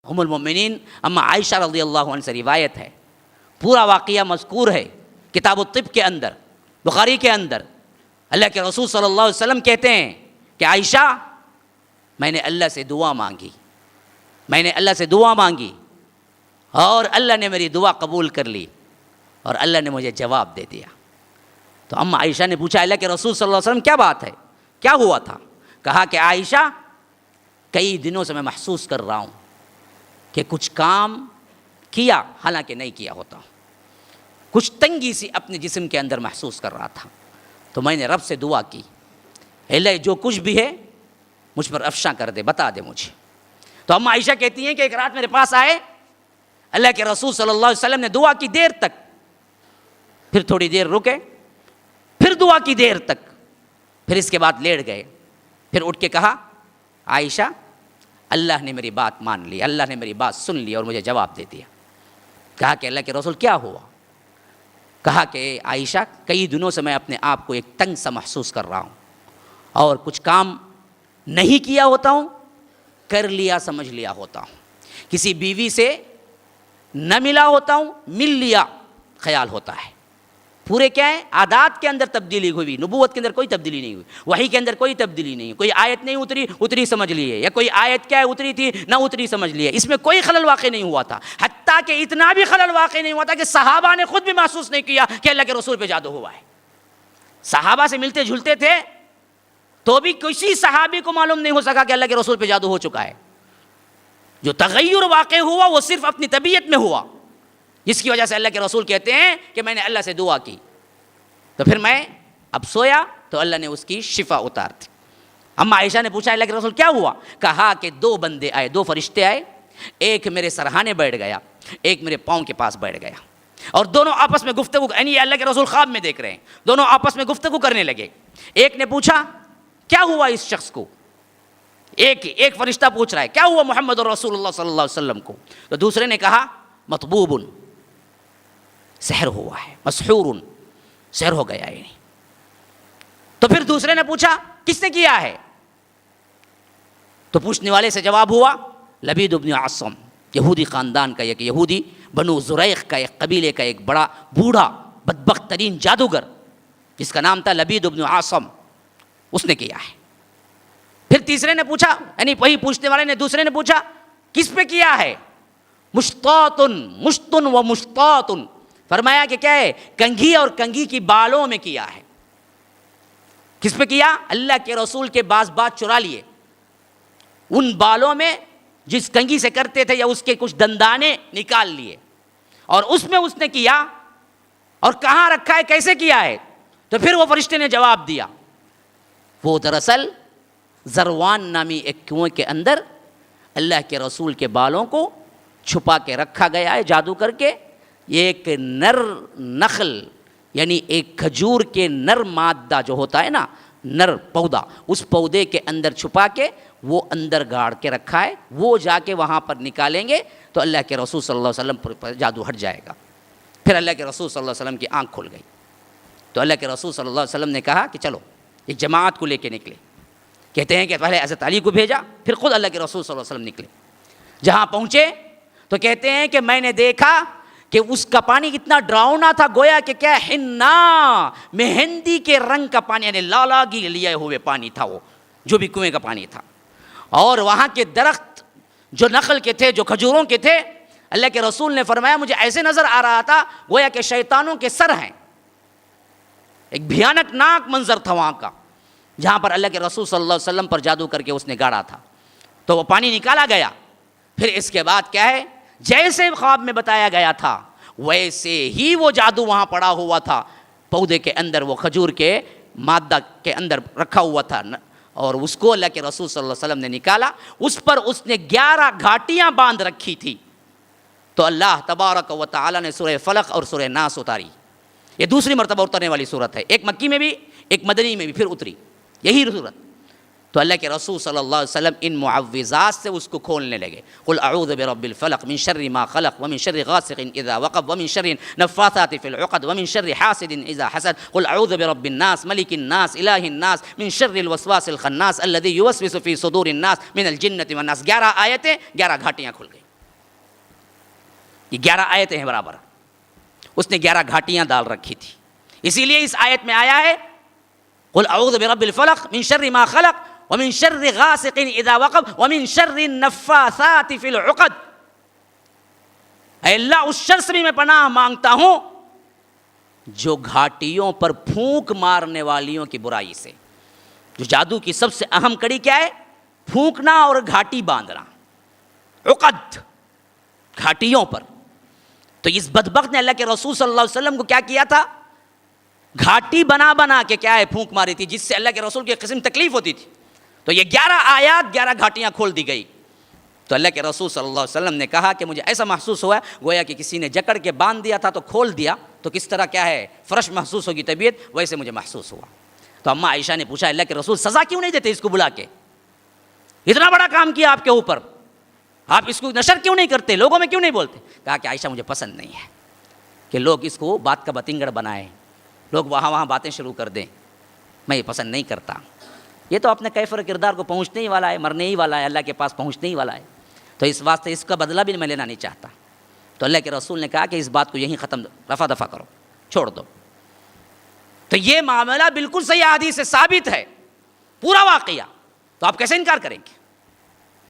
ام المؤمنین اما عائشہ رضی اللہ عنہ سے روایت ہے، پورا واقعہ مذکور ہے کتاب الطب کے اندر، بخاری کے اندر۔ اللہ کے رسول صلی اللہ علیہ وسلم کہتے ہیں کہ عائشہ میں نے اللہ سے دعا مانگی، میں نے اللہ سے دعا مانگی اور اللہ نے میری دعا قبول کر لی اور اللہ نے مجھے جواب دے دیا۔ تو اما عائشہ نے پوچھا اللہ کے رسول صلی اللہ علیہ وسلم کیا بات ہے، کیا ہوا تھا؟ کہا کہ عائشہ کئی دنوں سے میں محسوس کر رہا ہوں کہ کچھ کام کیا حالانکہ نہیں کیا ہوتا، کچھ تنگی سی اپنے جسم کے اندر محسوس کر رہا تھا، تو میں نے رب سے دعا کی اللہ جو کچھ بھی ہے مجھ پر افشاں کر دے، بتا دے مجھے۔ تو اما عائشہ کہتی ہیں کہ ایک رات میرے پاس آئے اللہ کے رسول صلی اللہ علیہ وسلم نے دعا کی دیر تک، پھر تھوڑی دیر رکے، پھر دعا کی دیر تک، پھر اس کے بعد لیٹ گئے، پھر اٹھ کے کہا عائشہ اللہ نے میری بات مان لی، اللہ نے میری بات سن لی اور مجھے جواب دے دیا۔ کہا کہ اللہ کے رسول کیا ہوا؟ کہا کہ عائشہ کئی دنوں سے میں اپنے آپ کو ایک تنگ سا محسوس کر رہا ہوں اور کچھ کام نہیں کیا ہوتا ہوں، کر لیا سمجھ لیا ہوتا ہوں، کسی بیوی سے نہ ملا ہوتا ہوں، مل لیا خیال ہوتا ہے۔ پورے کیا ہے؟ عادات کے اندر تبدیلی ہوئی، نبوت کے اندر کوئی تبدیلی نہیں ہوئی، وحی کے اندر کوئی تبدیلی نہیں، کوئی آیت نہیں اتری اتری سمجھ لیے، یا کوئی آیت کیا ہے اتری تھی نہ اتری سمجھ لیے، اس میں کوئی خلل واقع نہیں ہوا تھا، حتیٰ کہ اتنا بھی خلل واقع نہیں ہوا تھا کہ صحابہ نے خود بھی محسوس نہیں کیا کہ اللہ کے رسول پہ جادو ہوا ہے۔ صحابہ سے ملتے جھلتے تھے تو بھی کسی صحابی کو معلوم نہیں ہو سکا کہ اللہ کے رسول پہ جادو ہو چکا ہے۔ جو تغیر واقع ہوا وہ صرف اپنی طبیعت میں ہوا، جس کی وجہ سے اللہ کے رسول کہتے ہیں کہ میں نے اللہ سے دعا کی تو پھر میں اب سویا تو اللہ نے اس کی شفا اتار دی۔ اما عائشہ نے پوچھا اللہ کے رسول کیا ہوا؟ کہا کہ دو بندے آئے، دو فرشتے آئے، ایک میرے سرہانے بیٹھ گیا، ایک میرے پاؤں کے پاس بیٹھ گیا، اور دونوں آپس میں گفتگو، یعنی اللہ کے رسول خواب میں دیکھ رہے ہیں، دونوں آپس میں گفتگو کرنے لگے۔ ایک نے پوچھا کیا ہوا اس شخص کو، ایک فرشتہ پوچھ رہا ہے کیا ہوا محمد رسول اللہ صلی اللہ علیہ وسلم کو، تو دوسرے نے کہا مطبوب، سحر ہوا ہے، مسحور، سحر ہو گیا ہے۔ تو پھر دوسرے نے پوچھا کس نے کیا ہے، تو پوچھنے والے سے جواب ہوا لبید بن عاصم، یہودی خاندان کا ایک یہودی بنو زریق کا ایک قبیلے کا ایک بڑا بوڑھا بدبخت ترین جادوگر جس کا نام تھا لبید بن عاصم، اس نے کیا ہے۔ پھر تیسرے نے پوچھا، یعنی وہی پوچھنے والے نے دوسرے نے پوچھا کس پہ کیا ہے، مشتن و مشتاتن، فرمایا کہ کیا ہے، کنگھی اور کنگھی کی بالوں میں کیا ہے۔ کس پہ کیا؟ اللہ کے رسول کے بعض بات چرا لیے، ان بالوں میں جس کنگھی سے کرتے تھے یا اس کے کچھ دندانے نکال لیے، اور اس میں اس نے کیا، اور کہاں رکھا ہے، کیسے کیا ہے؟ تو پھر وہ فرشتے نے جواب دیا وہ دراصل زروان نامی ایک کنویں کے اندر اللہ کے رسول کے بالوں کو چھپا کے رکھا گیا ہے جادو کر کے، ایک نر نخل یعنی ایک کھجور کے نر مادہ جو ہوتا ہے نا، نر پودا، اس پودے کے اندر چھپا کے وہ اندر گاڑ کے رکھا ہے، وہ جا کے وہاں پر نکالیں گے تو اللہ کے رسول صلی اللہ علیہ وسلم پر جادو ہٹ جائے گا۔ پھر اللہ کے رسول صلی اللہ علیہ وسلم کی آنکھ کھل گئی تو اللہ کے رسول صلی اللہ علیہ وسلم نے کہا کہ چلو ایک جماعت کو لے کے نکلے۔ کہتے ہیں کہ پہلے حضرت علی کو بھیجا، پھر خود اللہ کے رسول صلی اللہ علیہ وسلم نکلے۔ جہاں پہنچے تو کہتے ہیں کہ میں نے دیکھا کہ اس کا پانی اتنا ڈراؤنا تھا، گویا کہ کیا حنا، مہندی کے رنگ کا پانی، یعنی لالاگی لیے ہوئے پانی تھا وہ، جو بھی کنویں کا پانی تھا۔ اور وہاں کے درخت جو نخل کے تھے، جو کھجوروں کے تھے، اللہ کے رسول نے فرمایا مجھے ایسے نظر آ رہا تھا گویا کہ شیطانوں کے سر ہیں۔ ایک بھیانک ناک منظر تھا وہاں کا، جہاں پر اللہ کے رسول صلی اللہ علیہ وسلم پر جادو کر کے اس نے گاڑا تھا۔ تو وہ پانی نکالا گیا، پھر اس کے بعد کیا ہے، جیسے خواب میں بتایا گیا تھا ویسے ہی وہ جادو وہاں پڑا ہوا تھا، پودے کے اندر وہ کھجور کے مادہ کے اندر رکھا ہوا تھا، اور اس کو اللہ کے رسول صلی اللہ علیہ وسلم نے نکالا۔ اس پر اس نے 11 گھاٹیاں باندھ رکھی تھی۔ تو اللہ تبارک و تعالی نے سورہ فلق اور سورہ ناس اتاری۔ یہ دوسری مرتبہ اترنے والی صورت ہے، ایک مکی میں بھی ایک مدنی میں بھی پھر اتری یہی صورت۔ تو اللہ کے رسول صلی اللہ علیہ وسلم ان معوذات سے اس کو کھولنے لگے، قل اعوذ برب الفلق من شر ما خلق ومن شر غاسق اذا وقب ومن شر النفاثات في العقد ومن شر حاسد اذا حسد قل اعوذ برب الناس ملك الناس اله الناس من شر الوسواس الخناس الذي يوسوس في صدور الناس من الجنة والناس۔ 11 آیتیں، 11 گھاٹیاں کھل گئی۔ یہ 11 آیتیں ہیں برابر. اس نے 11 گھاٹیاں ڈال رکھی تھی. اسی لیے اس آیت میں آیا ہے قل اعوذ برب الفلق من شر ما خلق ومن شر غاسق اذا وقب ومن شر النفاثات فی العقد. اے اللہ اس شر سے بھی میں پناہ مانگتا ہوں جو گھاٹیوں پر پھونک مارنے والیوں کی برائی سے. جو جادو کی سب سے اہم کڑی کیا ہے؟ پھونکنا اور گھاٹی باندھنا. عقد گھاٹیوں پر. تو اس بدبخت نے اللہ کے رسول صلی اللہ علیہ وسلم کو کیا کیا تھا؟ گھاٹی بنا بنا کے کیا ہے پھونک ماری تھی، جس سے اللہ کے رسول کی ایک قسم تکلیف ہوتی تھی. تو یہ 11 آیات 11 گھاٹیاں کھول دی گئی. تو اللہ کے رسول صلی اللہ علیہ وسلم نے کہا کہ مجھے ایسا محسوس ہوا گویا کہ کسی نے جکڑ کے باندھ دیا تھا تو کھول دیا تو کس طرح کیا ہے فرش محسوس ہوگی طبیعت، ویسے مجھے محسوس ہوا. تو اماں عائشہ نے پوچھا اللہ کے رسول سزا کیوں نہیں دیتے اس کو بلا کے؟ اتنا بڑا کام کیا آپ کے اوپر، آپ اس کو نشر کیوں نہیں کرتے، لوگوں میں کیوں نہیں بولتے؟ کہا کہ عائشہ مجھے پسند نہیں ہے کہ لوگ اس کو بات کا بتنگڑ بنائیں، لوگ وہاں باتیں شروع کر دیں، میں یہ پسند نہیں کرتا. یہ تو اپنے کیفر کردار کو پہنچنے ہی والا ہے، مرنے ہی والا ہے، اللہ کے پاس پہنچنے ہی والا ہے. تو اس واسطے اس کا بدلہ بھی میں لینا نہیں چاہتا. تو اللہ کے رسول نے کہا کہ اس بات کو یہیں ختم رفع دفع کرو، چھوڑ دو. تو یہ معاملہ بالکل صحیح حدیث سے ثابت ہے، پورا واقعہ. تو آپ کیسے انکار کریں گے؟